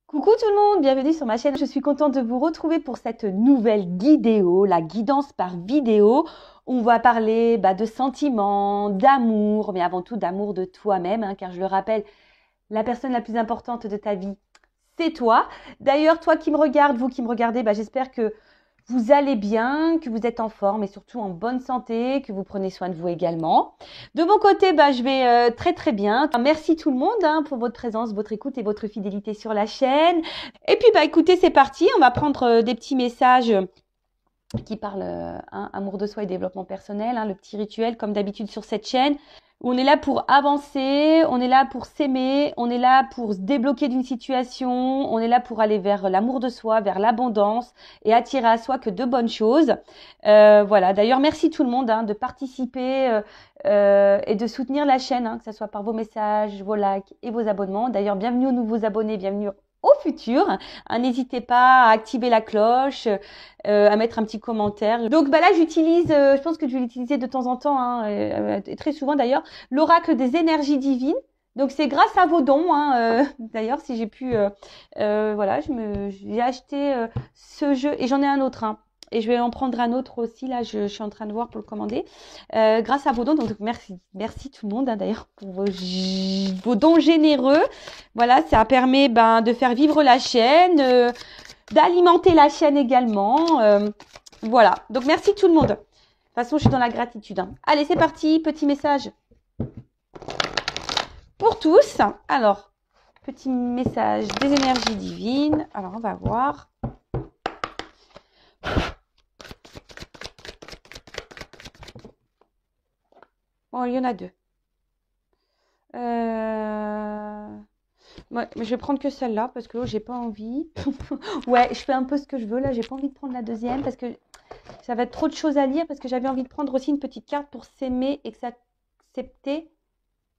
Coucou tout le monde, bienvenue sur ma chaîne. Je suis contente de vous retrouver pour cette nouvelle vidéo, la guidance par vidéo. On va parler de sentiments, d'amour, mais avant tout d'amour de toi-même, car je le rappelle, la personne la plus importante de ta vie, c'est toi. D'ailleurs, toi qui me regardes, vous qui me regardez, j'espère que vous allez bien, que vous êtes en forme et surtout en bonne santé, que vous prenez soin de vous également. De mon côté, je vais très très bien. Merci tout le monde pour votre présence, votre écoute et votre fidélité sur la chaîne. Et puis écoutez, c'est parti. On va prendre des petits messages qui parlent amour de soi et développement personnel, le petit rituel comme d'habitude sur cette chaîne. Où on est là pour avancer, on est là pour s'aimer, on est là pour se débloquer d'une situation, on est là pour aller vers l'amour de soi, vers l'abondance et attirer à soi que de bonnes choses. Voilà. D'ailleurs, merci tout le monde de participer et de soutenir la chaîne, que ce soit par vos messages, vos likes et vos abonnements. D'ailleurs, bienvenue aux nouveaux abonnés, bienvenue au futur. N'hésitez pas à activer la cloche, à mettre un petit commentaire. Donc là, j'utilise, je pense que je vais l'utiliser de temps en temps, et très souvent d'ailleurs, l'oracle des énergies divines. Donc c'est grâce à vos dons, d'ailleurs, si j'ai pu, voilà, j'ai acheté ce jeu et j'en ai un autre. Et je vais en prendre un autre aussi, là, je suis en train de voir pour le commander. Grâce à vos dons, donc merci tout le monde, d'ailleurs, pour vos dons généreux. Voilà, ça permet de faire vivre la chaîne, d'alimenter la chaîne également. Voilà, donc merci tout le monde. De toute façon, je suis dans la gratitude. Allez, c'est parti, petit message pour tous. Alors, petit message des énergies divines. Alors, on va voir. Bon, il y en a deux. Ouais, mais je vais prendre que celle-là parce que j'ai pas envie. Ouais, je fais un peu ce que je veux. Là, j'ai pas envie de prendre la deuxième parce que ça va être trop de choses à lire parce que j'avais envie de prendre aussi une petite carte pour s'aimer et s'accepter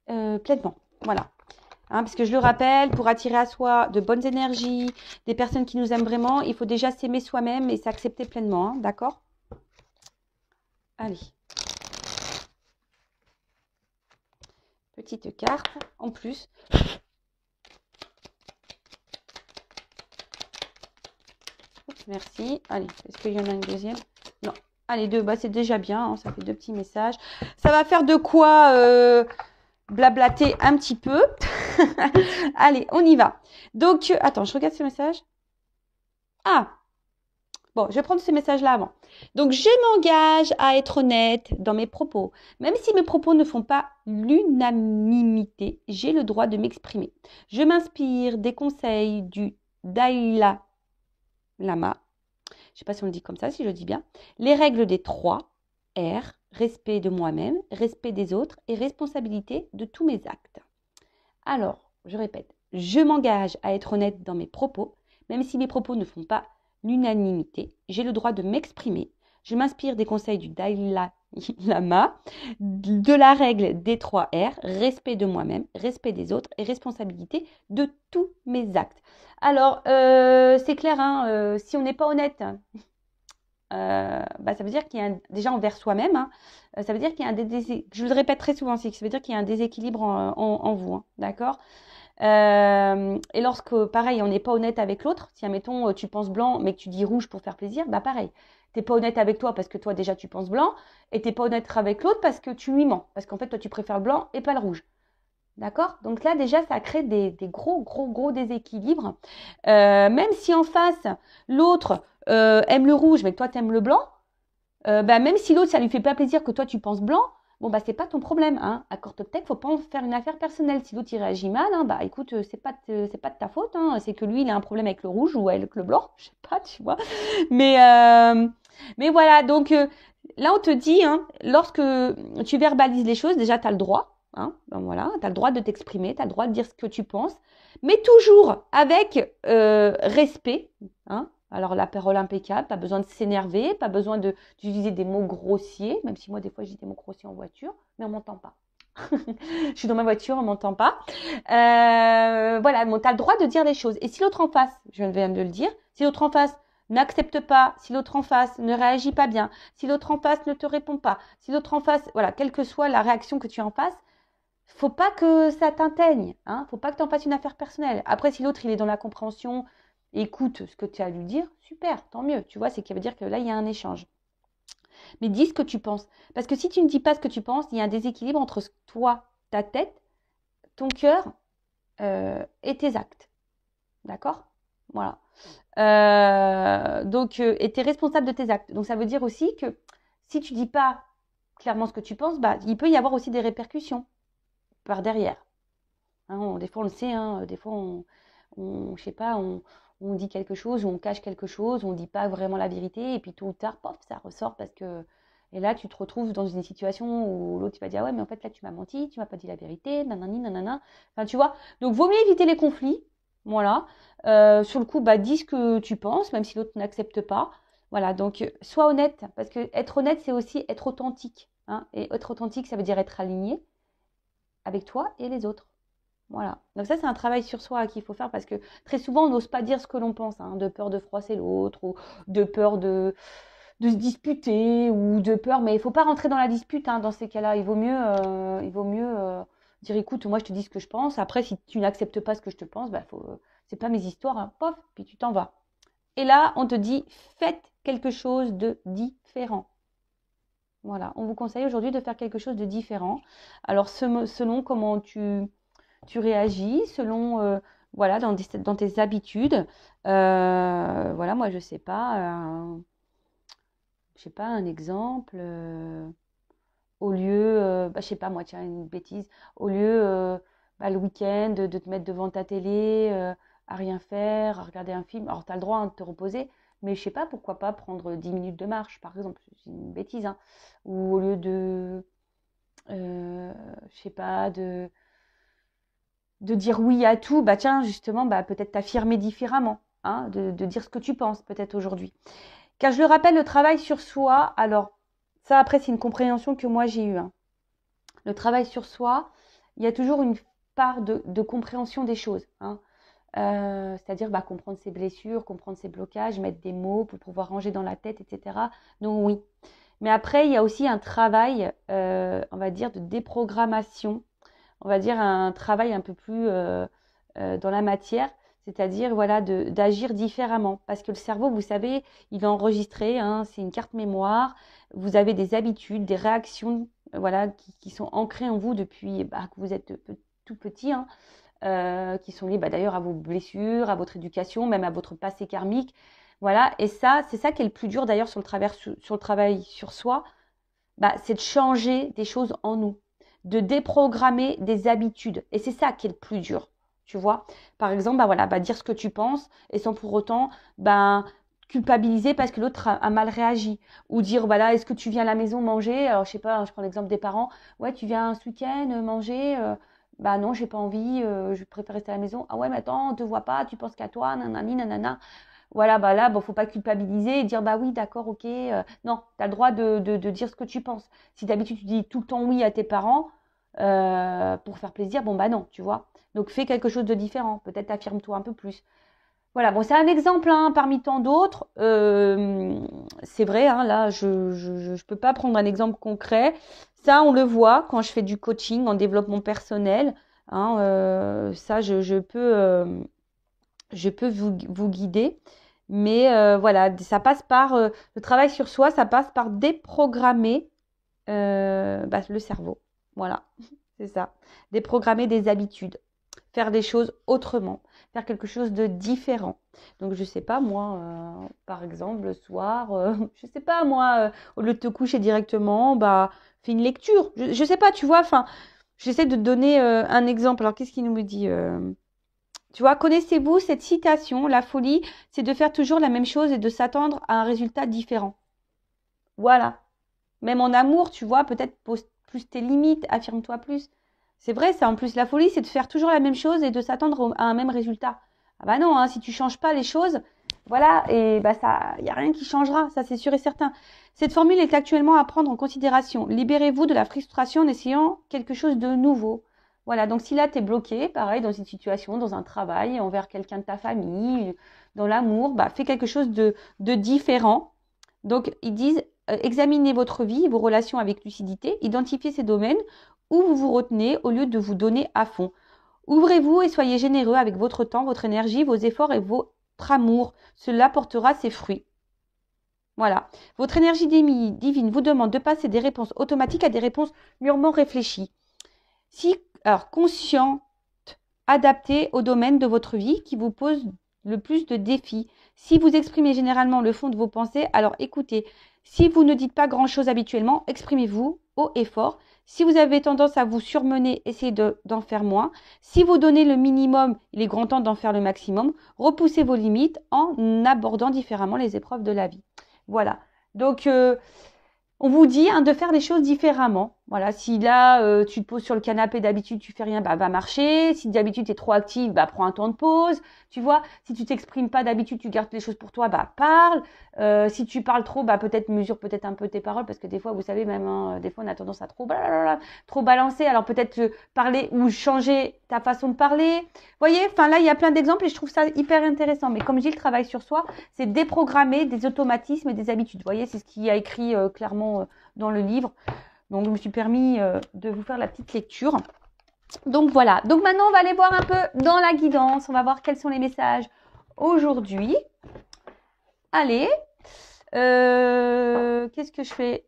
pleinement. Voilà. Parce que je le rappelle, pour attirer à soi de bonnes énergies, des personnes qui nous aiment vraiment, il faut déjà s'aimer soi-même et s'accepter pleinement. D'accord ? Allez. Petite carte en plus. Oups, merci. Allez, est-ce qu'il y en a une deuxième ? Non. Allez, deux, c'est déjà bien. Ça fait deux petits messages. Ça va faire de quoi blablater un petit peu. Allez, on y va. Donc, attends, je regarde ce message. Ah, bon, je vais prendre ce message-là avant. Donc, je m'engage à être honnête dans mes propos. Même si mes propos ne font pas l'unanimité, j'ai le droit de m'exprimer. Je m'inspire des conseils du Dalai Lama. Je ne sais pas si on le dit comme ça, si je le dis bien. Les règles des 3 R, respect de moi-même, respect des autres et responsabilité de tous mes actes. Alors, je répète, je m'engage à être honnête dans mes propos, même si mes propos ne font pas l'unanimité, j'ai le droit de m'exprimer. Je m'inspire des conseils du Dalai Lama, de la règle des 3 R, respect de moi-même, respect des autres et responsabilité de tous mes actes. Alors, c'est clair, si on n'est pas honnête, ça veut dire qu'il y a déjà envers soi-même, ça veut dire qu'il y a je le répète très souvent, ça veut dire qu'il y a un déséquilibre en vous, d'accord ? Et lorsque, pareil, on n'est pas honnête avec l'autre, si, admettons, tu penses blanc, mais que tu dis rouge pour faire plaisir, pareil. T'es pas honnête avec toi parce que toi, déjà, tu penses blanc, et t'es pas honnête avec l'autre parce que tu lui mens. Parce qu'en fait, toi, tu préfères le blanc et pas le rouge. D'accord ? Donc là, déjà, ça crée des gros déséquilibres. Même si en face, l'autre aime le rouge, mais que toi, t'aimes le blanc, même si l'autre, ça lui fait pas plaisir que toi, tu penses blanc, bon, c'est pas ton problème, Accorde-toi, faut pas en faire une affaire personnelle. Si l'autre, il réagit mal, écoute, c'est pas de ta faute, c'est que lui, il a un problème avec le rouge ou avec le blanc, je sais pas, tu vois. Mais voilà, donc là, on te dit, lorsque tu verbalises les choses, déjà, tu as le droit, voilà, tu as le droit de t'exprimer, tu as le droit de dire ce que tu penses, mais toujours avec respect, Alors, la parole impeccable, pas besoin de s'énerver, pas besoin d'utiliser des mots grossiers, même si moi, des fois, je dis des mots grossiers en voiture, mais on m'entend pas. Je suis dans ma voiture, on m'entend pas. Voilà, tu as le droit de dire les choses. Et si l'autre en face, je viens de le dire, si l'autre en face n'accepte pas, si l'autre en face ne réagit pas bien, si l'autre en face ne te répond pas, si l'autre en face, voilà, quelle que soit la réaction que tu as en face, faut pas que ça t'inteigne, hein, faut pas que tu en fasses une affaire personnelle. Après, si l'autre, il est dans la compréhension, écoute ce que tu as à lui dire, super, tant mieux, tu vois, c'est qu'il veut dire que là, il y a un échange. Mais dis ce que tu penses. Parce que si tu ne dis pas ce que tu penses, il y a un déséquilibre entre toi, ta tête, ton cœur et tes actes. D'accord? Voilà. Et tu es responsable de tes actes. Donc, ça veut dire aussi que si tu dis pas clairement ce que tu penses, bah, il peut y avoir aussi des répercussions par derrière. Hein, des fois, on le sait, hein, des fois, je sais pas, on dit quelque chose, ou on cache quelque chose, on ne dit pas vraiment la vérité, et puis tôt ou tard, pof, ça ressort parce que. Et là, tu te retrouves dans une situation où l'autre, il va dire, ouais, mais en fait, là, tu m'as menti, tu m'as pas dit la vérité, nanani, nanana. Enfin, tu vois. Donc, vaut mieux éviter les conflits. Voilà. Sur le coup, bah, dis ce que tu penses, même si l'autre n'accepte pas. Voilà. Donc, sois honnête. Parce que être honnête, c'est aussi être authentique. Hein. Et être authentique, ça veut dire être aligné avec toi et les autres. Voilà. Donc ça, c'est un travail sur soi qu'il faut faire parce que très souvent, on n'ose pas dire ce que l'on pense, hein, de peur de froisser l'autre ou de peur de se disputer ou de peur. Mais il ne faut pas rentrer dans la dispute hein, dans ces cas-là. Il vaut mieux dire, écoute, moi, je te dis ce que je pense. Après, si tu n'acceptes pas ce que je te pense, bah, c'est pas mes histoires. Hein. Pof, puis tu t'en vas. Et là, on te dit, faites quelque chose de différent. Voilà. On vous conseille aujourd'hui de faire quelque chose de différent. Alors, selon comment tu réagis selon voilà dans tes habitudes. Voilà, moi je sais pas un exemple. Au lieu, je sais pas moi, tiens une bêtise. Au lieu le week-end de te mettre devant ta télé à rien faire, à regarder un film. Alors tu as le droit hein, de te reposer, mais je sais pas pourquoi pas prendre 10 minutes de marche par exemple. C'est une bêtise hein. Ou au lieu de je sais pas de dire oui à tout, bah tiens, justement, bah, peut-être t'affirmer différemment, hein, de dire ce que tu penses peut-être aujourd'hui. Car je le rappelle, le travail sur soi, alors ça après c'est une compréhension que moi j'ai eue. Hein. Le travail sur soi, il y a toujours une part de compréhension des choses. Hein. C'est-à-dire bah, comprendre ses blessures, comprendre ses blocages, mettre des mots pour pouvoir ranger dans la tête, etc. Donc oui. Mais après, il y a aussi un travail, on va dire, de déprogrammation on va dire, un travail un peu plus dans la matière, c'est-à-dire voilà, d'agir différemment. Parce que le cerveau, vous savez, il est enregistré, hein, c'est une carte mémoire, vous avez des habitudes, des réactions voilà, qui sont ancrées en vous depuis que vous êtes tout petit, hein, qui sont liées d'ailleurs à vos blessures, à votre éducation, même à votre passé karmique. Voilà, et ça, c'est ça qui est le plus dur d'ailleurs sur le travail sur soi, c'est de changer des choses en nous, de déprogrammer des habitudes. Et c'est ça qui est le plus dur, tu vois. Par exemple, dire ce que tu penses et sans pour autant culpabiliser parce que l'autre a mal réagi. Ou dire, voilà, est-ce que tu viens à la maison manger? Alors, je sais pas, je prends l'exemple des parents. Ouais, tu viens ce week-end manger non, j'ai pas envie, je préfère rester à la maison. Ah ouais, mais attends, on te voit pas, tu penses qu'à toi, nanani, nanana. Voilà, là, faut pas culpabiliser et dire, bah oui, d'accord, ok. Non, tu as le droit de dire ce que tu penses. Si d'habitude tu dis tout le temps oui à tes parents pour faire plaisir, bon, bah non, tu vois. Donc, fais quelque chose de différent. Peut-être affirme-toi un peu plus. Voilà, bon, c'est un exemple hein, parmi tant d'autres. C'est vrai, hein, là, je peux pas prendre un exemple concret. Ça, on le voit quand je fais du coaching en développement personnel. Hein, ça, je peux vous guider. Mais voilà, ça passe par le travail sur soi, ça passe par déprogrammer le cerveau. Voilà, c'est ça. Déprogrammer des habitudes, faire des choses autrement, faire quelque chose de différent. Donc je sais pas moi, par exemple le soir, je sais pas moi, au lieu de te coucher directement, fais une lecture. Je sais pas, tu vois. Enfin, j'essaie de te donner un exemple. Alors qu'est-ce qu'il nous dit tu vois, connaissez-vous cette citation? La folie, c'est de faire toujours la même chose et de s'attendre à un résultat différent. Voilà. Même en amour, tu vois, peut-être pose plus tes limites, affirme-toi plus. C'est vrai, ça. En plus, la folie, c'est de faire toujours la même chose et de s'attendre à un même résultat. Ah bah non, hein, si tu changes pas les choses, voilà, et ça, il y a rien qui changera, ça c'est sûr et certain. Cette formule est actuellement à prendre en considération. Libérez-vous de la frustration en essayant quelque chose de nouveau. Voilà, donc si là tu es bloqué, pareil, dans une situation, dans un travail, envers quelqu'un de ta famille, dans l'amour, fais quelque chose de différent. Donc ils disent examinez votre vie, vos relations avec lucidité, identifiez ces domaines ou vous vous retenez au lieu de vous donner à fond. Ouvrez-vous et soyez généreux avec votre temps, votre énergie, vos efforts et votre amour. Cela portera ses fruits. Voilà. Votre énergie divine vous demande de passer des réponses automatiques à des réponses mûrement réfléchies. Alors, consciente, adaptée au domaine de votre vie qui vous pose le plus de défis. Si vous exprimez généralement le fond de vos pensées, alors écoutez. Si vous ne dites pas grand-chose habituellement, exprimez-vous haut et fort. Si vous avez tendance à vous surmener, essayez d'en faire moins. Si vous donnez le minimum, il est grand temps d'en faire le maximum. Repoussez vos limites en abordant différemment les épreuves de la vie. Voilà. Donc, on vous dit de faire les choses différemment. Voilà, si là, tu te poses sur le canapé, d'habitude, tu fais rien, va marcher. Si d'habitude, tu es trop active, prends un temps de pause. Tu vois, si tu t'exprimes pas d'habitude, tu gardes les choses pour toi, parle. Si tu parles trop, peut-être mesure peut-être un peu tes paroles, parce que des fois, vous savez, même, des fois, on a tendance à trop balancer. Alors peut-être parler ou changer ta façon de parler. Vous voyez, là, il y a plein d'exemples et je trouve ça hyper intéressant. Mais comme je dis, le travail sur soi, c'est déprogrammer des automatismes et des habitudes. Vous voyez, c'est ce qu'il y a écrit clairement dans le livre. Donc, je me suis permis de vous faire la petite lecture. Donc, voilà. Donc, maintenant, on va aller voir un peu dans la guidance. On va voir quels sont les messages aujourd'hui. Allez. Qu'est-ce que je fais?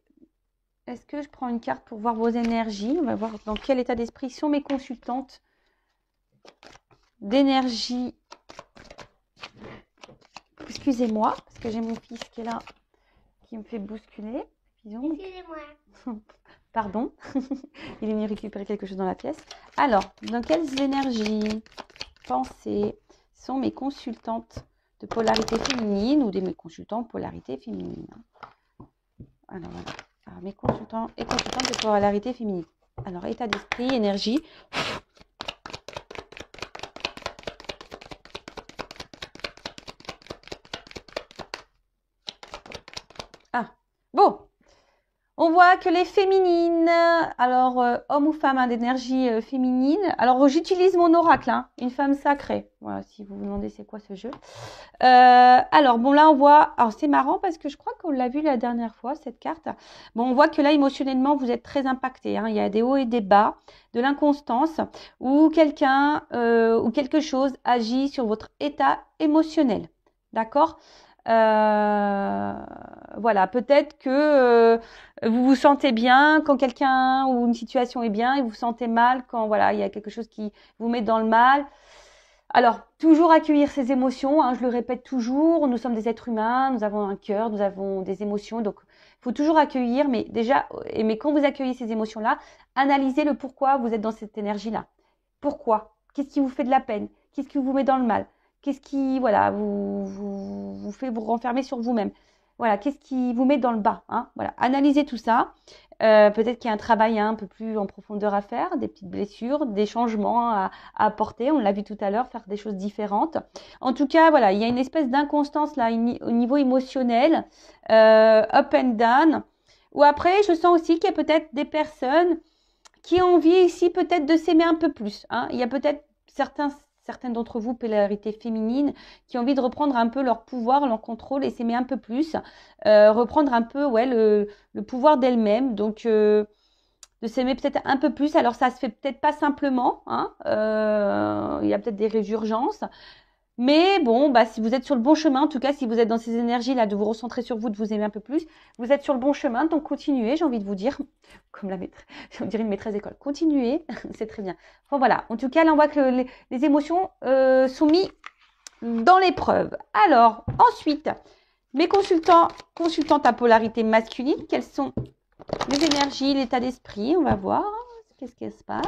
Est-ce que je prends une carte pour voir vos énergies? On va voir dans quel état d'esprit sont mes consultantes d'énergie. Excusez-moi, parce que j'ai mon fils qui est là, qui me fait bousculer. Excusez-moi. Pardon, il est venu récupérer quelque chose dans la pièce. Alors, dans quelles énergies, pensées sont mes consultantes de polarité féminine ou mes consultants de polarité féminine? Alors, voilà. Alors, mes consultants et consultantes de polarité féminine. Alors, état d'esprit, énergie. Bon. On voit que les féminines, alors homme ou femme, d'énergie féminine. Alors j'utilise mon oracle, une femme sacrée. Voilà, si vous vous demandez c'est quoi ce jeu. Alors bon là on voit, alors c'est marrant parce que je crois qu'on l'a vu la dernière fois cette carte. Bon on voit que là émotionnellement vous êtes très impacté. Il y a des hauts et des bas, de l'inconstance ou quelqu'un ou quelque chose agit sur votre état émotionnel. D'accord? Voilà, peut-être que vous vous sentez bien quand quelqu'un ou une situation est bien et vous vous sentez mal quand voilà, il y a quelque chose qui vous met dans le mal. Alors, toujours accueillir ses émotions, je le répète toujours, nous sommes des êtres humains, nous avons un cœur, nous avons des émotions, donc il faut toujours accueillir, mais quand vous accueillez ces émotions-là, analysez le pourquoi vous êtes dans cette énergie-là. Pourquoi? Qu'est-ce qui vous fait de la peine? Qu'est-ce qui vous met dans le mal? Qu'est-ce qui, voilà, vous fait vous renfermer sur vous-même? Voilà, qu'est-ce qui vous met dans le bas? Voilà, analysez tout ça. Peut-être qu'il y a un travail un peu plus en profondeur à faire, des petites blessures, des changements à apporter. On l'a vu tout à l'heure, faire des choses différentes. En tout cas, voilà, il y a une espèce d'inconstance là au niveau émotionnel, up and down. Ou après, je sens aussi qu'il y a peut-être des personnes qui ont envie ici peut-être de s'aimer un peu plus. Il y a peut-être certaines d'entre vous, polarité féminine, qui ont envie de reprendre un peu leur pouvoir, leur contrôle et s'aimer un peu plus, reprendre un peu le pouvoir d'elle-même, donc de s'aimer peut-être un peu plus. Alors ça se fait peut-être pas simplement, il y a peut-être des résurgences, mais bon, si vous êtes sur le bon chemin, en tout cas si vous êtes dans ces énergies-là, de vous recentrer sur vous, de vous aimer un peu plus, vous êtes sur le bon chemin, donc continuez, j'ai envie de vous dire, comme on dirait une maîtresse d'école, continuez, c'est très bien. Enfin voilà, en tout cas là on voit que les émotions sont mises dans l'épreuve. Alors ensuite, mes consultantes à polarité masculine, quelles sont les énergies, l'état d'esprit, on va voir, qu'est-ce qui se passe.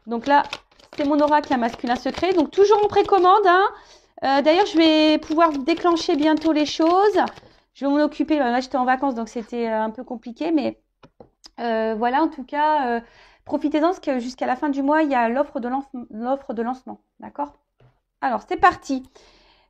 Donc là, c'est mon oracle à masculin secret. Donc, toujours en précommande. D'ailleurs, je vais pouvoir déclencher bientôt les choses. Je vais m'en occuper. Là, j'étais en vacances, donc c'était un peu compliqué. Mais voilà, en tout cas, profitez-en parce que jusqu'à la fin du mois, il y a l'offre de lancement. D'accord? Alors, c'est parti.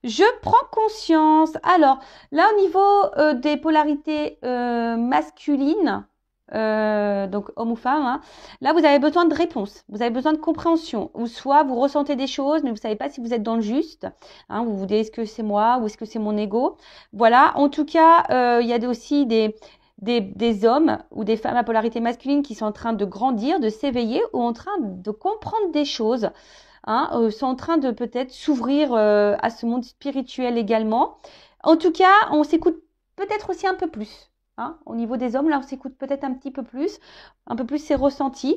Je prends conscience. Alors, là, au niveau des polarités masculines, donc homme ou femme, là vous avez besoin de réponses, vous avez besoin de compréhension, ou soit vous ressentez des choses mais vous savez pas si vous êtes dans le juste, vous vous dites est-ce que c'est moi ou est-ce que c'est mon ego. Voilà, en tout cas il y a aussi des des hommes ou des femmes à polarité masculine qui sont en train de grandir, de s'éveiller ou en train de comprendre des choses, hein, sont en train de peut-être s'ouvrir à ce monde spirituel également. En tout cas, on s'écoute peut-être aussi un peu plus. Hein, au niveau des hommes, là, on s'écoute peut-être un petit peu plus, un peu plus ses ressentis.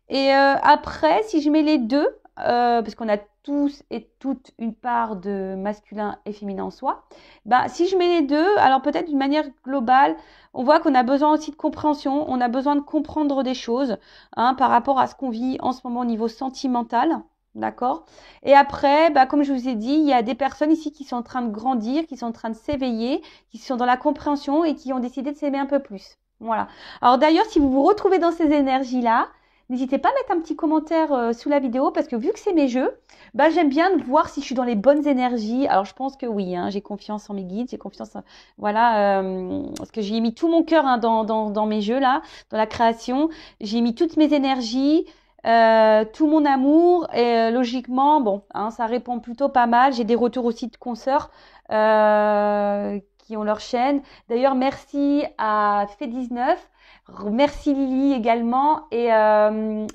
Et après, si je mets les deux, parce qu'on a tous et toutes une part de masculin et féminin en soi, bah, si je mets les deux, alors peut-être d'une manière globale, on voit qu'on a besoin aussi de compréhension, on a besoin de comprendre des choses, hein, par rapport à ce qu'on vit en ce moment au niveau sentimental. D'accord. Et après, bah, comme je vous ai dit, il y a des personnes ici qui sont en train de grandir, qui sont en train de s'éveiller, qui sont dans la compréhension et qui ont décidé de s'aimer un peu plus. Voilà. Alors d'ailleurs, si vous vous retrouvez dans ces énergies-là, n'hésitez pas à mettre un petit commentaire sous la vidéo parce que vu que c'est mes jeux, bah, j'aime bien voir si je suis dans les bonnes énergies. Alors je pense que oui, hein, j'ai confiance en mes guides, j'ai confiance en... Voilà, parce que j'ai mis tout mon cœur, hein, dans mes jeux là, dans la création. J'ai mis toutes mes énergies. Tout mon amour et logiquement, bon, hein, ça répond plutôt pas mal. J'ai des retours aussi de consoeurs qui ont leur chaîne. D'ailleurs, merci à Fait19, merci Lily également et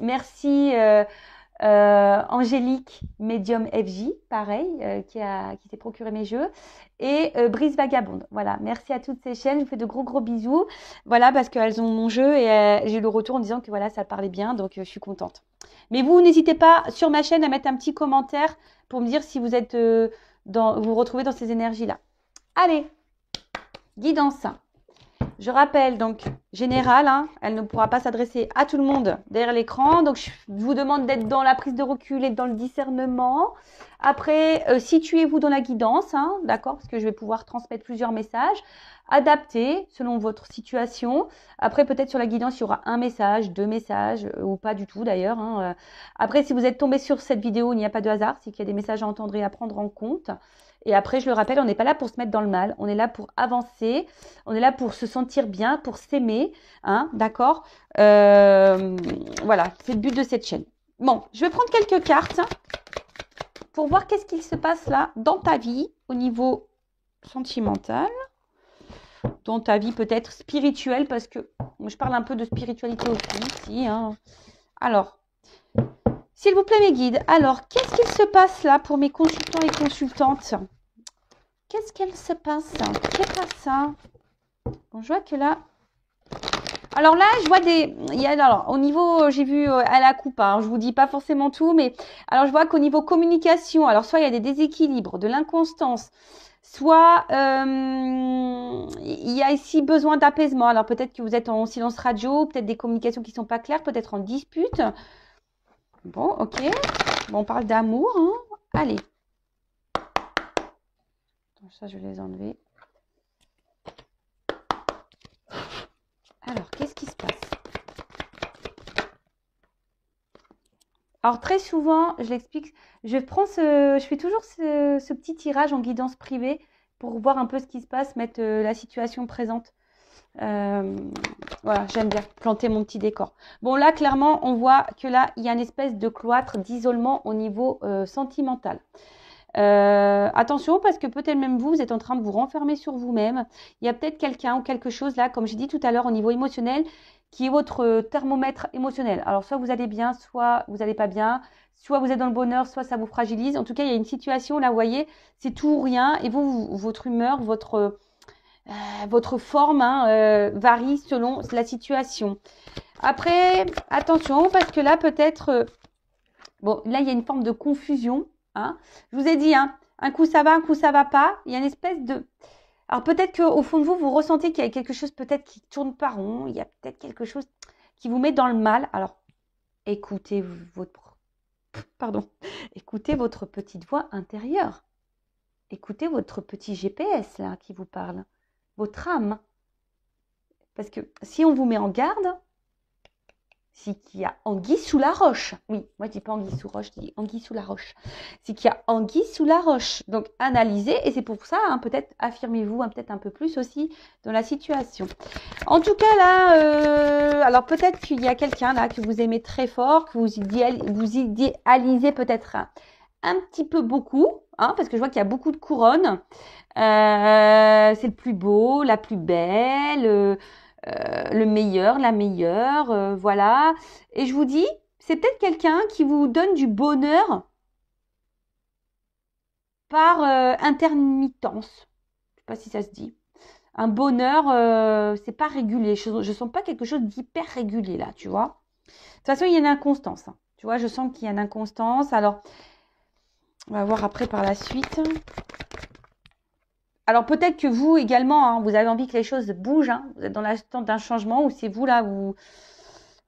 merci Angélique Medium FJ, pareil, qui s'est procuré mes jeux, et Brise Vagabonde. Voilà, merci à toutes ces chaînes, je vous fais de gros bisous. Voilà, parce qu'elles ont mon jeu et j'ai eu le retour en disant que voilà, ça parlait bien, donc je suis contente. Mais vous, n'hésitez pas sur ma chaîne à mettre un petit commentaire pour me dire si vous êtes vous vous retrouvez dans ces énergies-là. Allez, guidance. Je rappelle donc, générale, hein, elle ne pourra pas s'adresser à tout le monde derrière l'écran. Donc, je vous demande d'être dans la prise de recul et dans le discernement. Après, situez-vous dans la guidance, hein, d'accord, parce que je vais pouvoir transmettre plusieurs messages, adaptés selon votre situation. Après, peut-être sur la guidance, il y aura un message, deux messages, ou pas du tout d'ailleurs. Hein. Après, si vous êtes tombé sur cette vidéo, il n'y a pas de hasard, c'est qu'il y a des messages à entendre et à prendre en compte. Et après, je le rappelle, on n'est pas là pour se mettre dans le mal, on est là pour avancer, on est là pour se sentir bien, pour s'aimer, hein, d'accord. Voilà, c'est le but de cette chaîne. Bon, je vais prendre quelques cartes pour voir qu'est-ce qu'il se passe là dans ta vie au niveau sentimental, dans ta vie peut-être spirituelle, parce que je parle un peu de spiritualité aussi ici. Hein. Alors, s'il vous plaît mes guides, alors qu'est-ce qu'il se passe là pour mes consultants et consultantes? Qu'est-ce qu'elle se passe? Qu'est-ce que ça? Bon, je vois que là... Alors là, je vois des... Alors, au niveau, j'ai vu à la coupe, hein, je vous dis pas forcément tout, mais... Alors, je vois qu'au niveau communication, alors soit il y a des déséquilibres, de l'inconstance, soit il y a ici besoin d'apaisement. Alors, peut-être que vous êtes en silence radio, peut-être des communications qui sont pas claires, peut-être en dispute. Bon, ok. Bon, on parle d'amour, hein. Allez. Ça, je vais les enlever. Alors, qu'est-ce qui se passe? Alors, très souvent, je l'explique, je fais toujours ce petit tirage en guidance privée pour voir un peu ce qui se passe, mettre la situation présente. Voilà, j'aime bien planter mon petit décor. Bon, là, clairement, on voit que là, il y a une espèce de cloître d'isolement au niveau sentimental. Attention parce que peut-être même vous êtes en train de vous renfermer sur vous-même. Il y a peut-être quelqu'un ou quelque chose là, comme j'ai dit tout à l'heure au niveau émotionnel, qui est votre thermomètre émotionnel. Alors soit vous allez bien, soit vous n'allez pas bien, soit vous êtes dans le bonheur, soit ça vous fragilise. En tout cas, il y a une situation là, vous voyez, c'est tout ou rien. Et votre humeur, votre forme hein, varie selon la situation. Après, attention parce que là peut-être, bon là il y a une forme de confusion. Hein. Je vous ai dit, hein, un coup ça va, un coup ça va pas. Il y a une espèce de... Alors peut-être qu'au fond de vous, vous ressentez qu'il y a quelque chose peut-être qui tourne pas rond. Il y a peut-être quelque chose qui vous met dans le mal. Alors, écoutez écoutez votre petite voix intérieure. Écoutez votre petit GPS là qui vous parle. Votre âme. Parce que si on vous met en garde... C'est qu'il y a anguille sous la roche. Oui, moi je dis pas anguille sous roche, je dis anguille sous la roche. C'est qu'il y a anguille sous la roche. Donc analysez et c'est pour ça, hein, peut-être affirmez-vous peut-être un peu plus aussi dans la situation. En tout cas là, alors peut-être qu'il y a quelqu'un là que vous aimez très fort, que vous idéalisez peut-être un petit peu beaucoup, hein, parce que je vois qu'il y a beaucoup de couronnes. C'est le plus beau, la plus belle. le meilleur, la meilleure, voilà. Et je vous dis, c'est peut-être quelqu'un qui vous donne du bonheur par intermittence. Je sais pas si ça se dit. Un bonheur, c'est pas régulier. Je sens pas quelque chose d'hyper régulier là, tu vois. De toute façon, il y a une inconstance. Hein. Tu vois, je sens qu'il y a une inconstance. Alors, on va voir après par la suite. Alors, peut-être que vous également, hein, vous avez envie que les choses bougent. Hein. Vous êtes dans l'attente d'un changement ou c'est vous là, vous...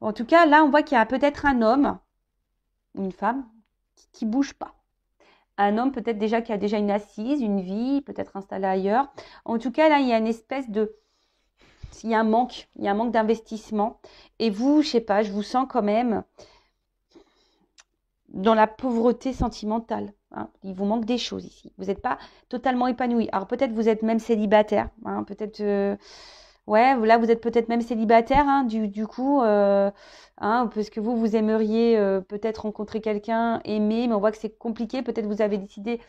En tout cas, là, on voit qu'il y a peut-être un homme ou une femme qui bouge pas. Un homme peut-être déjà qui a déjà une assise, une vie, peut-être installé ailleurs. En tout cas, là, il y a une espèce de... Il y a un manque d'investissement. Et vous, je sais pas, je vous sens quand même dans la pauvreté sentimentale. Hein. Il vous manque des choses ici. Vous n'êtes pas totalement épanoui. Alors peut-être vous êtes même célibataire. Hein, peut-être, ouais, là vous êtes peut-être même célibataire. Hein, du coup, hein, parce que vous aimeriez peut-être rencontrer quelqu'un, aimer, mais on voit que c'est compliqué. Peut-être vous avez décidé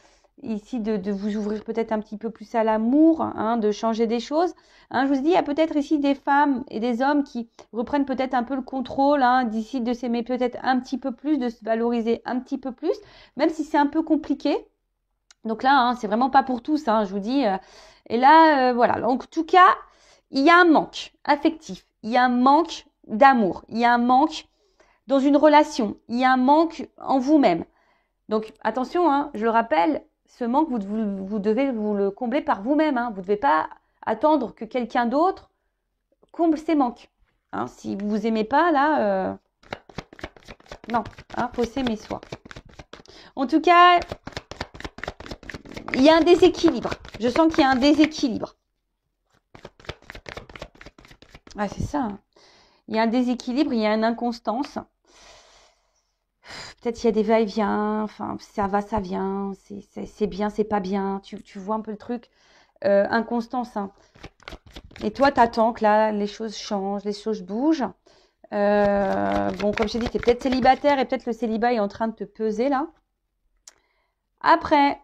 ici de vous ouvrir peut-être un petit peu plus à l'amour, hein, de changer des choses. Hein, je vous dis, il y a peut-être ici des femmes et des hommes qui reprennent peut-être un peu le contrôle, hein, décident de s'aimer peut-être un petit peu plus, de se valoriser un petit peu plus, même si c'est un peu compliqué. Donc là, hein, c'est vraiment pas pour tous, hein, je vous dis. Et là, voilà. Donc, en tout cas, il y a un manque affectif, il y a un manque d'amour, il y a un manque dans une relation, il y a un manque en vous-même. Donc, attention, hein, je le rappelle, ce manque, vous devez vous le combler par vous-même. Hein. Vous ne devez pas attendre que quelqu'un d'autre comble ces manques. Hein. Si vous vous aimez pas, là, non, hein, faut s'aimer soi. En tout cas, il y a un déséquilibre. Je sens qu'il y a un déséquilibre. Ah, c'est ça. Hein. Il y a un déséquilibre, il y a une inconstance. Peut-être qu'il y a des va-et-vient, enfin, ça va, ça vient, c'est bien, c'est pas bien. Tu vois un peu le truc. Inconstance. Hein. Et toi, t'attends que là, les choses changent, les choses bougent. Bon, comme je t'ai dit, t'es peut-être célibataire et peut-être le célibat est en train de te peser là. Après,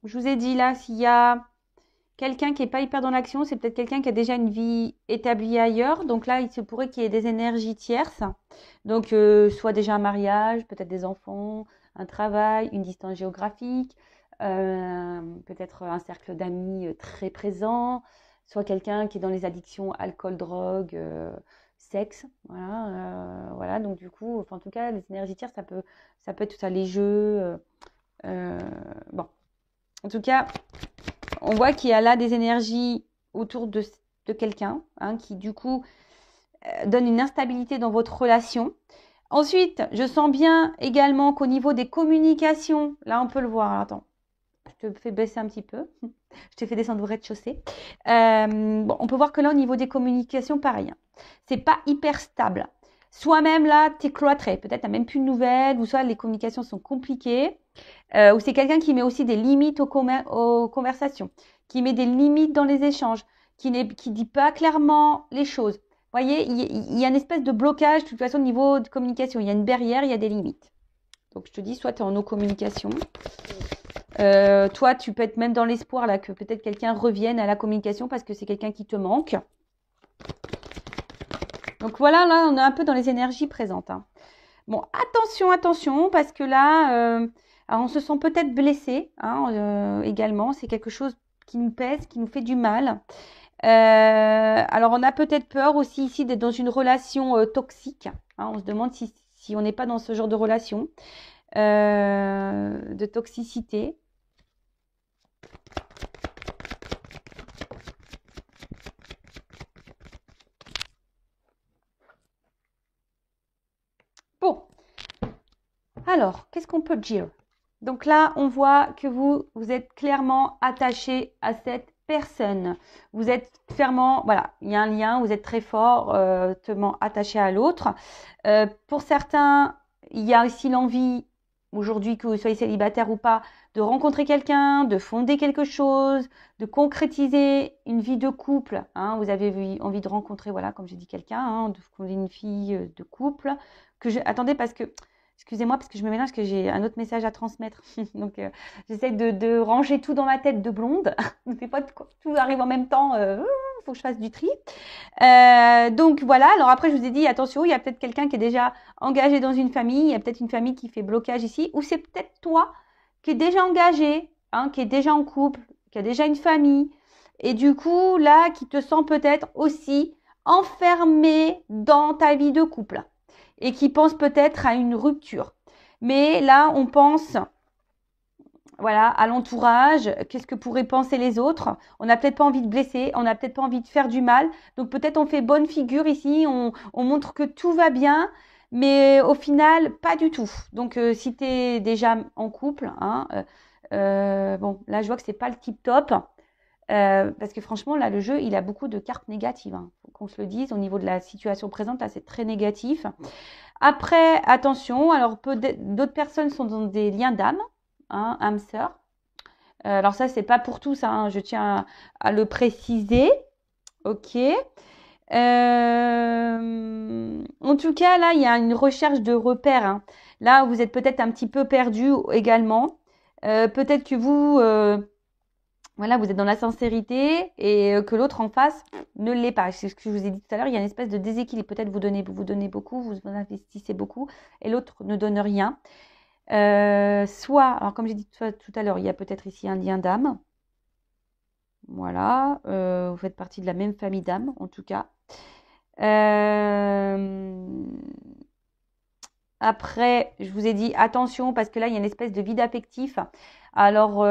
je vous ai dit là, s'il y a quelqu'un qui n'est pas hyper dans l'action, c'est peut-être quelqu'un qui a déjà une vie établie ailleurs. Donc là, il se pourrait qu'il y ait des énergies tierces. Donc, soit déjà un mariage, peut-être des enfants, un travail, une distance géographique, peut-être un cercle d'amis très présent, soit quelqu'un qui est dans les addictions alcool, drogue, sexe. Voilà, voilà. Donc du coup, enfin, en tout cas, les énergies tierces, ça peut être tout ça, les jeux. Bon, en tout cas, on voit qu'il y a là des énergies autour de quelqu'un, hein, qui du coup donne une instabilité dans votre relation. Ensuite, je sens bien également qu'au niveau des communications, là on peut le voir, alors, attends, je te fais baisser un petit peu, je t'ai fait descendre au rez-de-chaussée. Bon, on peut voir que là au niveau des communications, pareil, hein, c'est pas hyper stable. Soit même là, tu es cloîtré, peut-être tu n'as même plus de nouvelles, ou soit les communications sont compliquées, ou c'est quelqu'un qui met aussi des limites aux conversations, qui met des limites dans les échanges, qui dit pas clairement les choses. Vous voyez, il y a une espèce de blocage, de toute façon, au niveau de communication. Il y a une barrière, il y a des limites. Donc, je te dis, soit tu es en no-communication. Toi, tu peux être même dans l'espoir là que peut-être quelqu'un revienne à la communication parce que c'est quelqu'un qui te manque. Donc, voilà, là, on est un peu dans les énergies présentes. Hein. Bon, attention, parce que là, alors on se sent peut-être blessé hein, également. C'est quelque chose qui nous pèse, qui nous fait du mal. Alors, on a peut-être peur aussi ici d'être dans une relation toxique. Hein, on se demande si on n'est pas dans ce genre de relation, de toxicité. Bon, alors, qu'est-ce qu'on peut dire? Donc là, on voit que vous êtes clairement attaché à cette personne. Vous êtes clairement, voilà, il y a un lien, vous êtes très fortement attaché à l'autre. Pour certains, il y a aussi l'envie, aujourd'hui que vous soyez célibataire ou pas, de rencontrer quelqu'un, de fonder quelque chose, de concrétiser une vie de couple. Hein. Vous avez envie de rencontrer, voilà, comme j'ai dit, quelqu'un, hein, de fonder une vie de couple. Attendez, parce que Excusez-moi parce que je me mélange, parce que j'ai un autre message à transmettre. Donc, j'essaie de ranger tout dans ma tête de blonde. Des fois, tout arrive en même temps. Faut que je fasse du tri. Donc, voilà. Alors après, je vous ai dit, attention, il y a peut-être quelqu'un qui est déjà engagé dans une famille. Il y a peut-être une famille qui fait blocage ici. Ou c'est peut-être toi qui est déjà engagé, hein, qui est déjà en couple, qui a déjà une famille. Et du coup, là, qui te sent peut-être aussi enfermé dans ta vie de couple et qui pense peut-être à une rupture. Mais là, on pense, voilà, à l'entourage, qu'est-ce que pourraient penser les autres. On n'a peut-être pas envie de blesser, on n'a peut-être pas envie de faire du mal. Donc peut-être on fait bonne figure ici, on montre que tout va bien, mais au final, pas du tout. Donc si tu es déjà en couple, hein, bon, là je vois que c'est pas le tip top. Parce que franchement, là, le jeu, il a beaucoup de cartes négatives. Hein. Faut qu'on se le dise, au niveau de la situation présente, là, c'est très négatif. Après, attention, alors d'autres personnes sont dans des liens d'âme, hein, âme sœur. Alors ça, c'est pas pour tous, hein, je tiens à le préciser. Ok. En tout cas, là, il y a une recherche de repères. Hein. Là, vous êtes peut-être un petit peu perdu également. Peut-être que vous... voilà, vous êtes dans la sincérité et que l'autre en face ne l'est pas. C'est ce que je vous ai dit tout à l'heure, il y a une espèce de déséquilibre. Peut-être vous donnez beaucoup, vous investissez beaucoup et l'autre ne donne rien. Soit, alors comme j'ai dit tout à l'heure, il y a peut-être ici un lien d'âme. Voilà, vous faites partie de la même famille d'âme en tout cas. Après, je vous ai dit attention parce que là, il y a une espèce de vide affectif. Alors,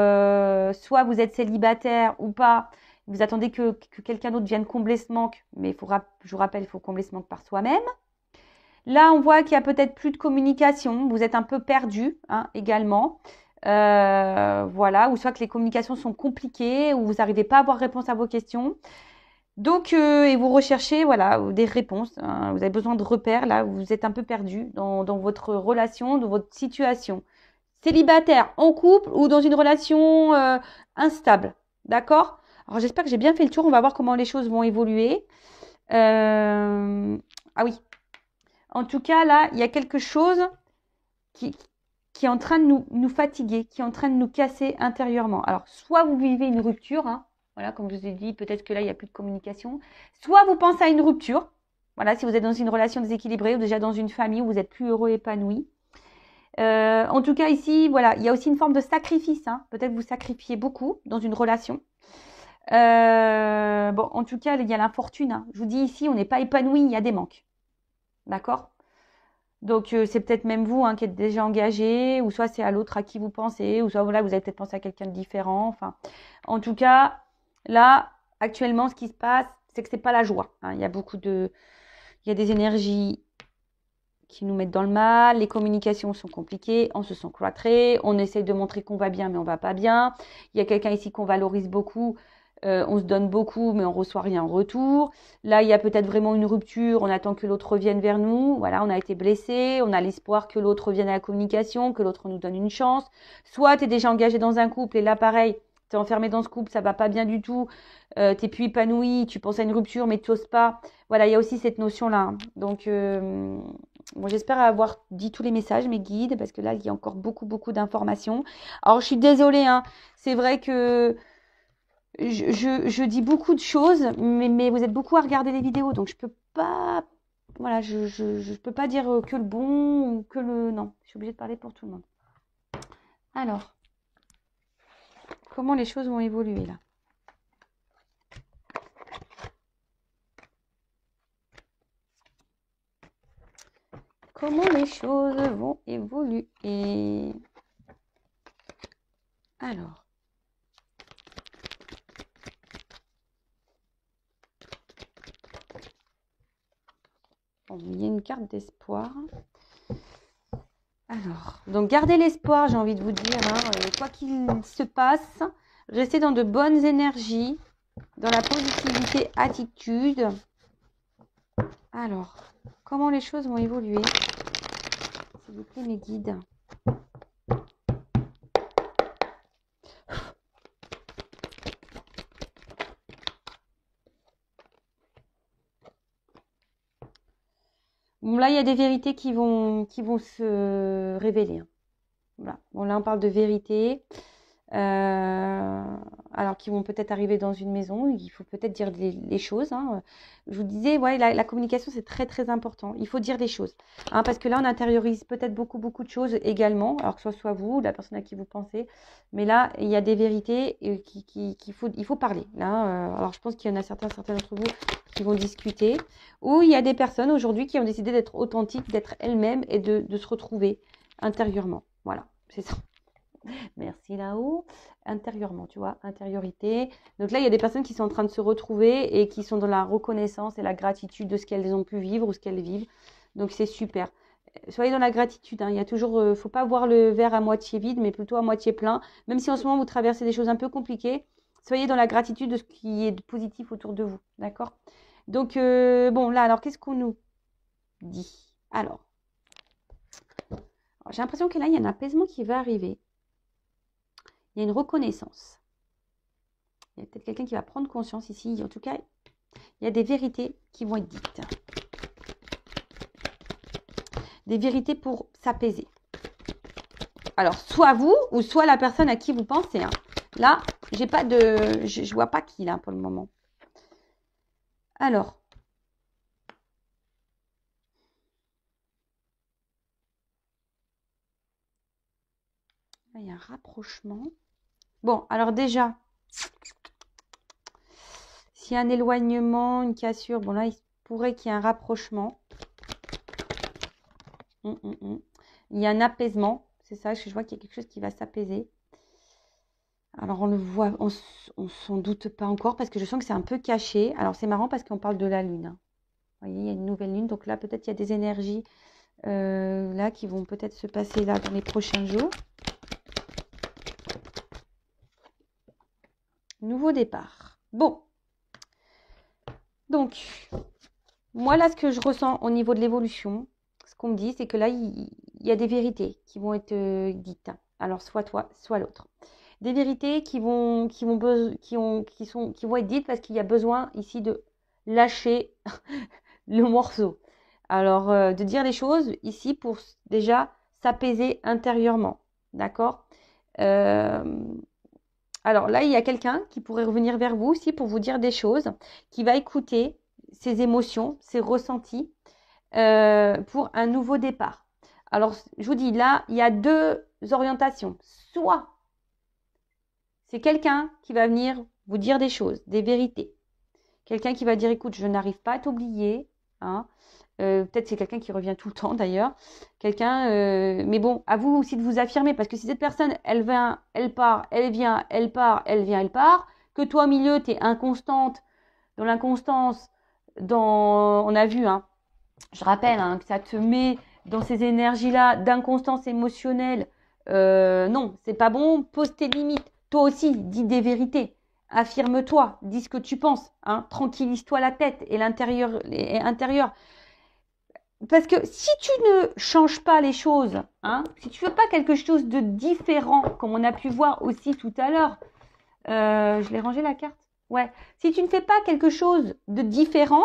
soit vous êtes célibataire ou pas, vous attendez que quelqu'un d'autre vienne combler ce manque, mais je vous rappelle, il faut combler ce manque par soi-même. Là, on voit qu'il y a peut-être plus de communication, vous êtes un peu perdu hein, également. Voilà, ou soit que les communications sont compliquées, ou vous n'arrivez pas à avoir réponse à vos questions. Donc, et vous recherchez voilà, des réponses, hein, vous avez besoin de repères, là, vous êtes un peu perdu dans votre relation, dans votre situation. Célibataire, en couple ou dans une relation instable, d'accord? Alors, j'espère que j'ai bien fait le tour, on va voir comment les choses vont évoluer. Ah oui, en tout cas, là, il y a quelque chose qui est en train de nous fatiguer, qui est en train de nous casser intérieurement. Alors, soit vous vivez une rupture, hein, voilà, comme je vous ai dit, peut-être que là, il n'y a plus de communication. Soit vous pensez à une rupture, voilà, si vous êtes dans une relation déséquilibrée ou déjà dans une famille où vous êtes plus heureux, épanoui. En tout cas, ici, voilà, il y a aussi une forme de sacrifice. Hein. Peut-être vous sacrifiez beaucoup dans une relation. Bon, en tout cas, il y a l'infortune. Hein. Je vous dis ici, on n'est pas épanoui, il y a des manques. D'accord? Donc, c'est peut-être même vous hein, qui êtes déjà engagé, ou soit c'est à l'autre à qui vous pensez, ou soit voilà, vous avez peut-être pensé à quelqu'un de différent. Enfin, en tout cas, là, actuellement, ce qui se passe, c'est que c'est pas la joie. Hein. Il y a des énergies qui nous mettent dans le mal, les communications sont compliquées, on se sent cloîtré, on essaye de montrer qu'on va bien, mais on va pas bien. Il y a quelqu'un ici qu'on valorise beaucoup. On se donne beaucoup, mais on reçoit rien en retour. Là, il y a peut-être vraiment une rupture. On attend que l'autre revienne vers nous. Voilà, on a été blessé. On a l'espoir que l'autre revienne à la communication, que l'autre nous donne une chance. Soit tu es déjà engagé dans un couple et là, pareil, tu es enfermé dans ce couple, ça va pas bien du tout. Tu n'es plus épanoui, tu penses à une rupture, mais tu n'oses pas. Voilà, il y a aussi cette notion-là. Hein. Donc, bon, j'espère avoir dit tous les messages, mes guides, parce que là, il y a encore beaucoup d'informations. Alors, je suis désolée. Hein. C'est vrai que je dis beaucoup de choses, mais vous êtes beaucoup à regarder les vidéos, donc je peux pas, voilà, je peux pas dire que le bon ou que le non. Je suis obligée de parler pour tout le monde. Alors, comment les choses vont évoluer là? Comment les choses vont évoluer? Alors. Bon, il y a une carte d'espoir. Alors, donc gardez l'espoir, j'ai envie de vous dire, hein, quoi qu'il se passe, restez dans de bonnes énergies, dans la positivité, attitude. Alors, comment les choses vont évoluer? S'il vous plaît, mes guides. là, il y a des vérités qui vont se révéler, hein. Voilà. Bon, là, on parle de vérité. Alors qui vont peut-être arriver dans une maison, il faut peut-être dire les choses, hein. Je vous disais, ouais, la communication, c'est très, très important. Il faut dire les choses, hein, parce que là, on intériorise peut-être beaucoup, beaucoup de choses également, alors que ce soit vous, la personne à qui vous pensez. Mais là, il y a des vérités il faut parler. Là, alors, je pense qu'il y en a certains d'entre vous qui vont discuter. Ou il y a des personnes aujourd'hui qui ont décidé d'être authentiques, d'être elles-mêmes et de se retrouver intérieurement. Voilà, c'est ça. Merci là-haut. Intérieurement, tu vois, intériorité. Donc là, il y a des personnes qui sont en train de se retrouver et qui sont dans la reconnaissance et la gratitude de ce qu'elles ont pu vivre ou ce qu'elles vivent. Donc c'est super. Soyez dans la gratitude, hein. Il y a toujours, faut pas voir le verre à moitié vide, mais plutôt à moitié plein. Même si en ce moment vous traversez des choses un peu compliquées, soyez dans la gratitude de ce qui est de positif autour de vous, d'accord? Donc bon, là, alors qu'est-ce qu'on nous dit? Alors, j'ai l'impression que là, il y a un apaisement qui va arriver. Il y a une reconnaissance. Il y a peut-être quelqu'un qui va prendre conscience ici. En tout cas, il y a des vérités qui vont être dites. Des vérités pour s'apaiser. Alors, soit vous ou soit la personne à qui vous pensez, hein. Là, j'ai pas de, je vois pas qui là pour le moment. Alors. Là, il y a un rapprochement. Bon, alors déjà, s'il y a un éloignement, une cassure, bon là, il pourrait qu'il y ait un rapprochement. Il y a un apaisement, c'est ça, je vois qu'il y a quelque chose qui va s'apaiser. Alors on le voit, on s'en doute pas encore parce que je sens que c'est un peu caché. Alors c'est marrant parce qu'on parle de la lune, hein. Vous voyez, il y a une nouvelle lune, donc là peut-être il y a des énergies là qui vont peut-être se passer là dans les prochains jours. Nouveau départ. Bon. Donc, moi là, ce que je ressens au niveau de l'évolution, ce qu'on me dit, c'est que là, il y a des vérités qui vont être dites. Alors, soit toi, soit l'autre. Des vérités qui vont être dites parce qu'il y a besoin ici de lâcher le morceau. Alors, de dire les choses ici pour déjà s'apaiser intérieurement. D'accord? Alors là, il y a quelqu'un qui pourrait revenir vers vous aussi pour vous dire des choses, qui va écouter ses émotions, ses ressentis pour un nouveau départ. Alors, je vous dis, là, il y a deux orientations. Soit c'est quelqu'un qui va venir vous dire des choses, des vérités. Quelqu'un qui va dire, écoute, je n'arrive pas à t'oublier, hein. Peut-être c'est quelqu'un qui revient tout le temps d'ailleurs. Quelqu'un, mais bon, à vous aussi de vous affirmer, parce que si cette personne, elle vient, elle part, elle vient, elle part, elle vient, elle part, que toi au milieu, tu es inconstante, dans l'inconstance, on a vu, hein, je rappelle, hein, que ça te met dans ces énergies-là d'inconstance émotionnelle. Non, c'est pas bon, pose tes limites. Toi aussi, dis des vérités. Affirme-toi, dis ce que tu penses, hein. Tranquillise-toi la tête et l'intérieur intérieur. Parce que si tu ne changes pas les choses, hein, si tu veux pas quelque chose de différent, comme on a pu voir aussi tout à l'heure, je l'ai rangé la carte. Ouais. Si tu ne fais pas quelque chose de différent,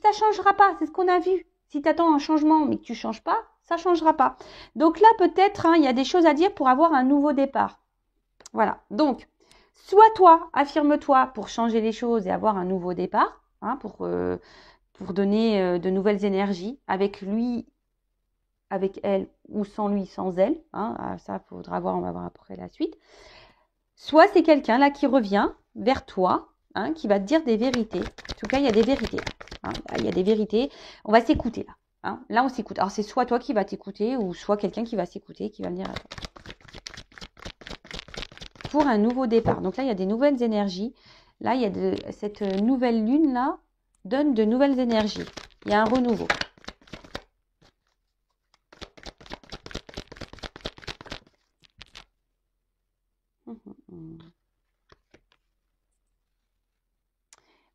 ça changera pas. C'est ce qu'on a vu. Si tu attends un changement mais que tu changes pas, ça changera pas. Donc là, peut-être, hein, il y a des choses à dire pour avoir un nouveau départ. Voilà. Donc, soit toi, affirme-toi pour changer les choses et avoir un nouveau départ, hein, pour donner de nouvelles énergies avec lui, avec elle ou sans lui, sans elle, hein. Ça, il faudra voir, on va voir après la suite. Soit c'est quelqu'un là qui revient vers toi, hein, qui va te dire des vérités. En tout cas, il y a des vérités, hein. Il y a des vérités. On va s'écouter là, hein. Là, on s'écoute. Alors, c'est soit toi qui vas t'écouter ou soit quelqu'un qui va s'écouter, qui va venir à toi. Pour un nouveau départ. Donc là, il y a des nouvelles énergies. Là, il y a cette nouvelle lune là donne de nouvelles énergies. Il y a un renouveau.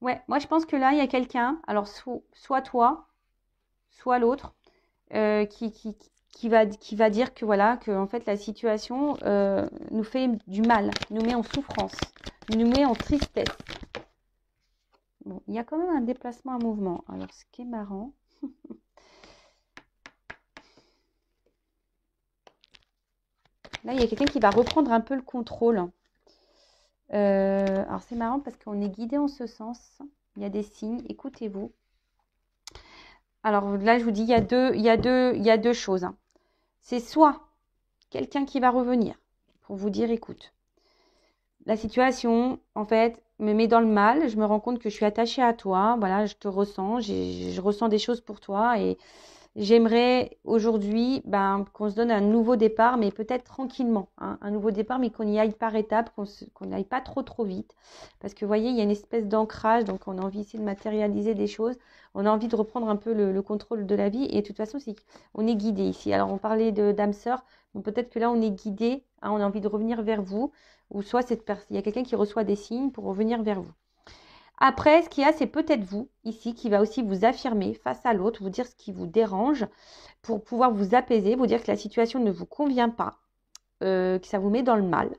Ouais, moi je pense que là, il y a quelqu'un, alors soit toi, soit l'autre, qui va dire que voilà, que en fait la situation nous fait du mal, nous met en souffrance, nous met en tristesse. Bon, il y a quand même un déplacement, un mouvement. Alors, ce qui est marrant, Là, il y a quelqu'un qui va reprendre un peu le contrôle. Alors, c'est marrant parce qu'on est guidé en ce sens. Il y a des signes. Écoutez-vous. Alors là, je vous dis, il y a deux choses. Hein. C'est soit quelqu'un qui va revenir pour vous dire, écoute, la situation, en fait, me met dans le mal. Je me rends compte que je suis attachée à toi. Voilà, je te ressens. Je ressens des choses pour toi et j'aimerais aujourd'hui qu'on se donne un nouveau départ, mais peut-être tranquillement. Hein, un nouveau départ, mais qu'on y aille par étapes, qu'on n'aille pas trop vite. Parce que vous voyez, il y a une espèce d'ancrage, donc on a envie ici de matérialiser des choses. On a envie de reprendre un peu le contrôle de la vie. Et de toute façon, on est guidé ici. Alors, on parlait d'âme sœur. Donc peut-être que là, on est guidé. Hein, on a envie de revenir vers vous. Ou soit il y a quelqu'un qui reçoit des signes pour revenir vers vous. Après, ce qu'il y a, c'est peut-être vous, ici, qui va aussi vous affirmer face à l'autre, vous dire ce qui vous dérange, pour pouvoir vous apaiser, vous dire que la situation ne vous convient pas, que ça vous met dans le mal,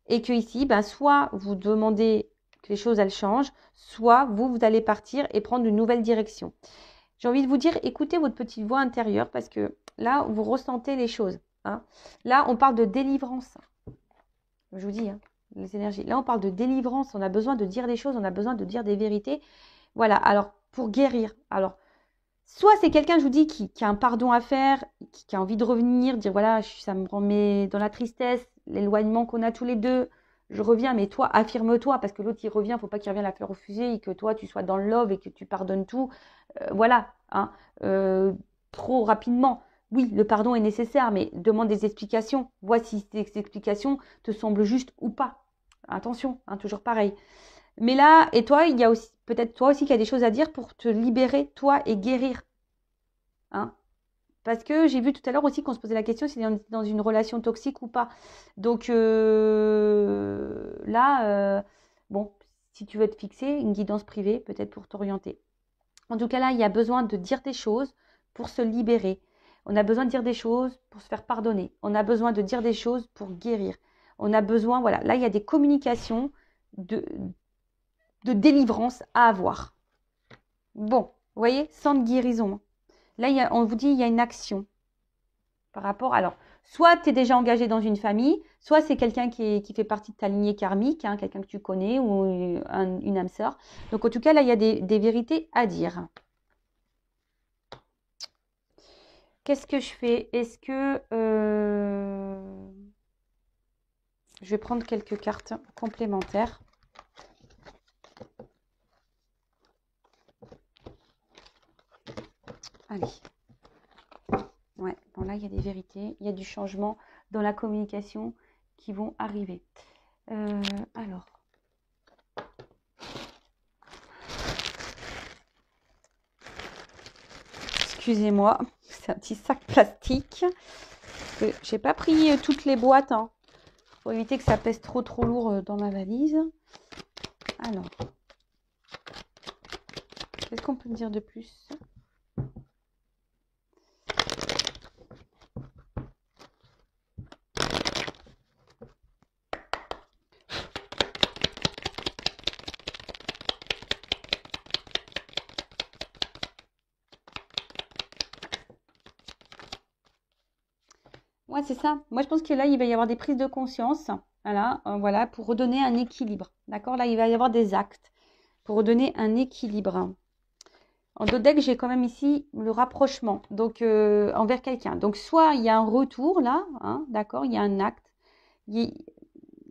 et que ici, soit vous demandez que les choses, elles changent, soit vous allez partir et prendre une nouvelle direction. J'ai envie de vous dire, écoutez votre petite voix intérieure, parce que là, vous ressentez les choses. Hein. Là, on parle de délivrance. Je vous dis, hein. Les énergies. Là, on parle de délivrance. On a besoin de dire des choses. On a besoin de dire des vérités. Voilà. Alors, pour guérir. Alors, soit c'est quelqu'un, je vous dis, qui a un pardon à faire, qui a envie de revenir, dire voilà, ça me remet dans la tristesse, l'éloignement qu'on a tous les deux. Je reviens, mais toi, affirme-toi, parce que l'autre, il revient. Il ne faut pas qu'il revienne la fleur au fusil et que toi, tu sois dans le love et que tu pardonnes tout. Voilà. Hein. Trop rapidement. Oui, le pardon est nécessaire, mais demande des explications. Vois si ces explications te semblent justes ou pas. Attention, hein, toujours pareil. Mais là, et toi, il y a aussi peut-être toi aussi qui a des choses à dire pour te libérer, toi, et guérir. Hein. Parce que j'ai vu tout à l'heure aussi qu'on se posait la question si on est dans une relation toxique ou pas. Donc là, bon, si tu veux te fixer, une guidance privée, peut-être pour t'orienter. En tout cas, là, il y a besoin de dire des choses pour se libérer. On a besoin de dire des choses pour se faire pardonner. On a besoin de dire des choses pour guérir. On a besoin, voilà, là, il y a des communications de délivrance à avoir. Bon, vous voyez, sans de guérison. Là, on vous dit, il y a une action par rapport. Alors, soit tu es déjà engagé dans une famille, soit c'est quelqu'un qui fait partie de ta lignée karmique, hein, quelqu'un que tu connais ou une âme sœur. Donc, en tout cas, là, il y a des vérités à dire. Qu'est-ce que je fais? Est-ce que je vais prendre quelques cartes complémentaires. Allez. Ouais, bon là, il y a des vérités, il y a du changement dans la communication qui vont arriver. Alors. Excusez-moi, c'est un petit sac plastique. Je n'ai pas pris toutes les boîtes, hein, pour éviter que ça pèse trop lourd dans ma valise. Alors, qu'est-ce qu'on peut me dire de plus ? Ouais, c'est ça. Moi, je pense que là, il va y avoir des prises de conscience. Voilà, pour redonner un équilibre. D'accord? Là, il va y avoir des actes pour redonner un équilibre. En dos deck, j'ai quand même ici le rapprochement, donc envers quelqu'un. Donc, soit il y a un retour là, hein, d'accord? Il y a un acte, il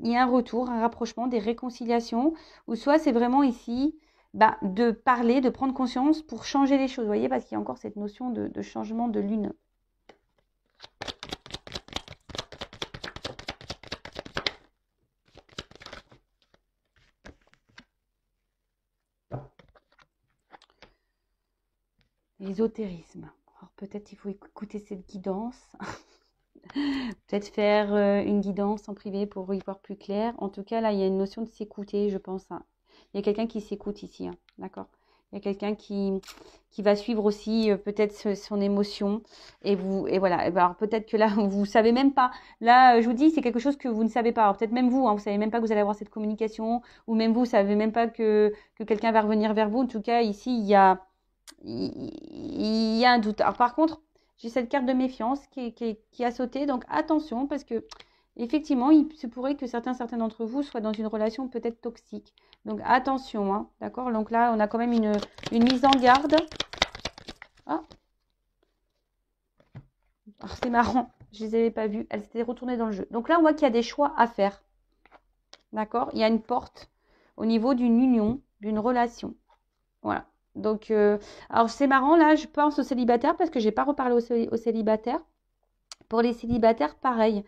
y a un retour, un rapprochement, des réconciliations, ou soit c'est vraiment ici de parler, de prendre conscience pour changer les choses. Vous voyez, parce qu'il y a encore cette notion de changement de lune. L'ésotérisme. Alors peut-être il faut écouter cette guidance. Peut-être faire une guidance en privé pour y voir plus clair. En tout cas, là, il y a une notion de s'écouter, je pense. Hein. Il y a quelqu'un qui s'écoute ici, hein, d'accord? Il y a quelqu'un qui va suivre aussi peut-être son émotion. Et voilà. Alors peut-être que là, vous ne savez même pas. Là, je vous dis, c'est quelque chose que vous ne savez pas. Alors peut-être même vous, hein, vous ne savez même pas que vous allez avoir cette communication. Ou même vous ne savez même pas que quelqu'un va revenir vers vous. En tout cas, ici, il y a un doute. Alors par contre, j'ai cette carte de méfiance qui a sauté. Donc attention, parce que Effectivement, il se pourrait que certains d'entre vous soient dans une relation peut-être toxique. Donc attention, hein, d'accord? Donc là, on a quand même une mise en garde. Ah, alors, c'est marrant, je les avais pas vues, elles s'étaient retournées dans le jeu. Donc là, on voit qu'il y a des choix à faire, d'accord? Il y a une porte au niveau d'une union, d'une relation. Voilà. Donc, alors c'est marrant, là, je pense aux célibataires parce que j'ai pas reparlé aux célibataires. Pour les célibataires, pareil.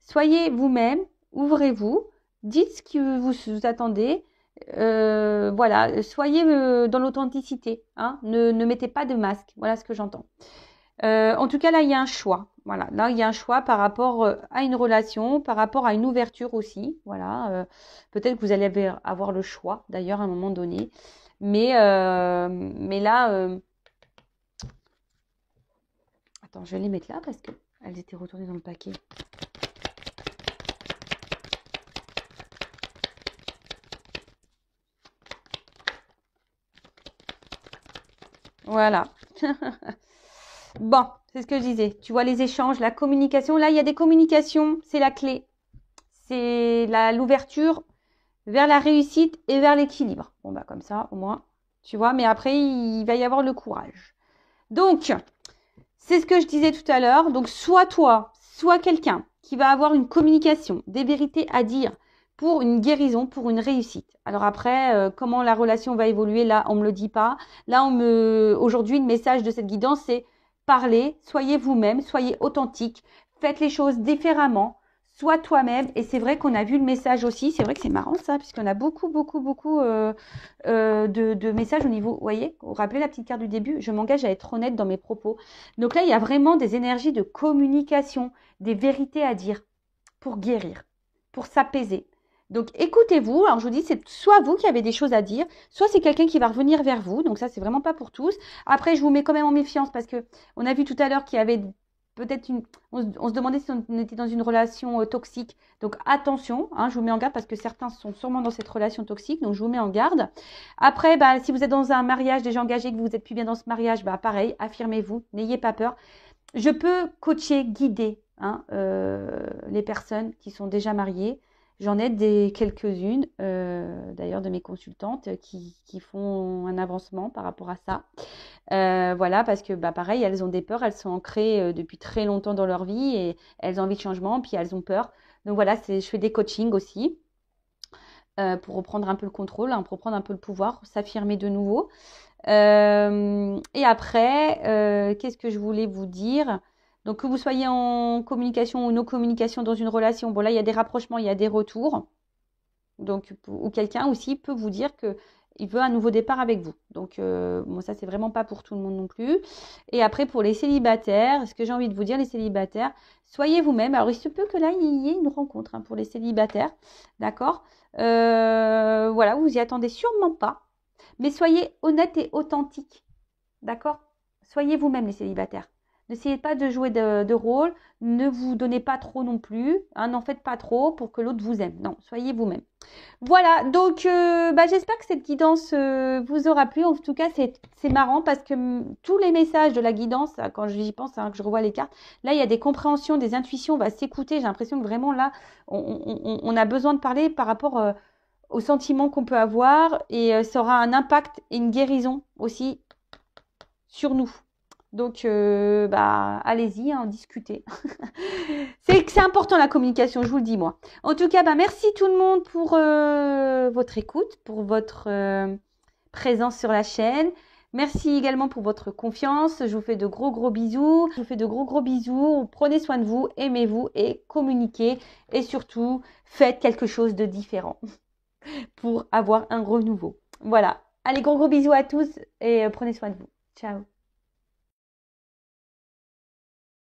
Soyez vous-même, ouvrez-vous, dites ce que vous attendez. Voilà, soyez dans l'authenticité. Hein, ne mettez pas de masque. Voilà ce que j'entends. En tout cas, là, il y a un choix. Voilà, là, il y a un choix par rapport à une relation, par rapport à une ouverture aussi. Voilà, peut-être que vous allez avoir le choix, d'ailleurs, à un moment donné. Mais là, attends, je vais les mettre là parce qu'elles étaient retournées dans le paquet. Voilà. Bon, c'est ce que je disais. Tu vois les échanges, la communication. Là, il y a des communications, c'est la clé. C'est l'ouverture vers la réussite et vers l'équilibre. Bon, bah comme ça, au moins, tu vois. Mais après, il va y avoir le courage. Donc, c'est ce que je disais tout à l'heure. Donc, soit toi, soit quelqu'un qui va avoir une communication, des vérités à dire pour une guérison, pour une réussite. Alors après, comment la relation va évoluer, là, on me le dit pas. Là, aujourd'hui, le message de cette guidance, c'est parlez, soyez vous-même, soyez authentique, faites les choses différemment, sois toi-même. Et c'est vrai qu'on a vu le message aussi. C'est vrai que c'est marrant ça, puisqu'on a beaucoup de messages au niveau. Vous voyez, vous vous rappelez la petite carte du début, je m'engage à être honnête dans mes propos. Donc là, il y a vraiment des énergies de communication, des vérités à dire pour guérir, pour s'apaiser. Donc écoutez-vous, alors je vous dis, c'est soit vous qui avez des choses à dire, soit c'est quelqu'un qui va revenir vers vous, donc ça c'est vraiment pas pour tous. Après je vous mets quand même en méfiance parce que on a vu tout à l'heure qu'il y avait peut-être on se demandait si on était dans une relation toxique, donc attention, hein, je vous mets en garde parce que certains sont sûrement dans cette relation toxique, donc je vous mets en garde. Après, bah, si vous êtes dans un mariage déjà engagé, que vous n'êtes plus bien dans ce mariage, bah pareil, affirmez-vous, n'ayez pas peur. Je peux coacher, guider hein, les personnes qui sont déjà mariées. J'en ai quelques-unes, d'ailleurs, de mes consultantes qui font un avancement par rapport à ça. Voilà, parce que bah, pareil, elles ont des peurs, elles sont ancrées depuis très longtemps dans leur vie et elles ont envie de changement, puis elles ont peur. Donc voilà, je fais des coachings aussi pour reprendre un peu le contrôle, hein, pour reprendre un peu le pouvoir, s'affirmer de nouveau. Et après, qu'est-ce que je voulais vous dire? Donc, que vous soyez en communication ou non communication dans une relation, bon là, il y a des rapprochements, il y a des retours. Donc, ou quelqu'un aussi peut vous dire qu'il veut un nouveau départ avec vous. Donc, bon, ça, c'est vraiment pas pour tout le monde non plus. Et après, pour les célibataires, ce que j'ai envie de vous dire, les célibataires, soyez vous-même. Alors, il se peut que là, il y ait une rencontre hein, pour les célibataires. D'accord? Voilà, vous y attendez sûrement pas. Mais soyez honnête et authentique. D'accord? Soyez vous-même les célibataires. N'essayez pas de jouer de rôle. Ne vous donnez pas trop non plus. Hein, n'en faites pas trop pour que l'autre vous aime. Non, soyez vous-même. Voilà, donc bah, j'espère que cette guidance vous aura plu. En tout cas, c'est marrant parce que tous les messages de la guidance, quand j'y pense, hein, que je revois les cartes, là, il y a des compréhensions, des intuitions, on va s'écouter. J'ai l'impression que vraiment là, on a besoin de parler par rapport aux sentiments qu'on peut avoir et ça aura un impact et une guérison aussi sur nous. Donc, bah, allez-y, hein, discutez. C'est important la communication, je vous le dis moi. En tout cas, bah, merci tout le monde pour votre écoute, pour votre présence sur la chaîne. Merci également pour votre confiance. Je vous fais de gros bisous. Je vous fais de gros bisous. Prenez soin de vous, aimez-vous et communiquez. Et surtout, faites quelque chose de différent pour avoir un renouveau. Voilà. Allez, gros bisous à tous et prenez soin de vous. Ciao.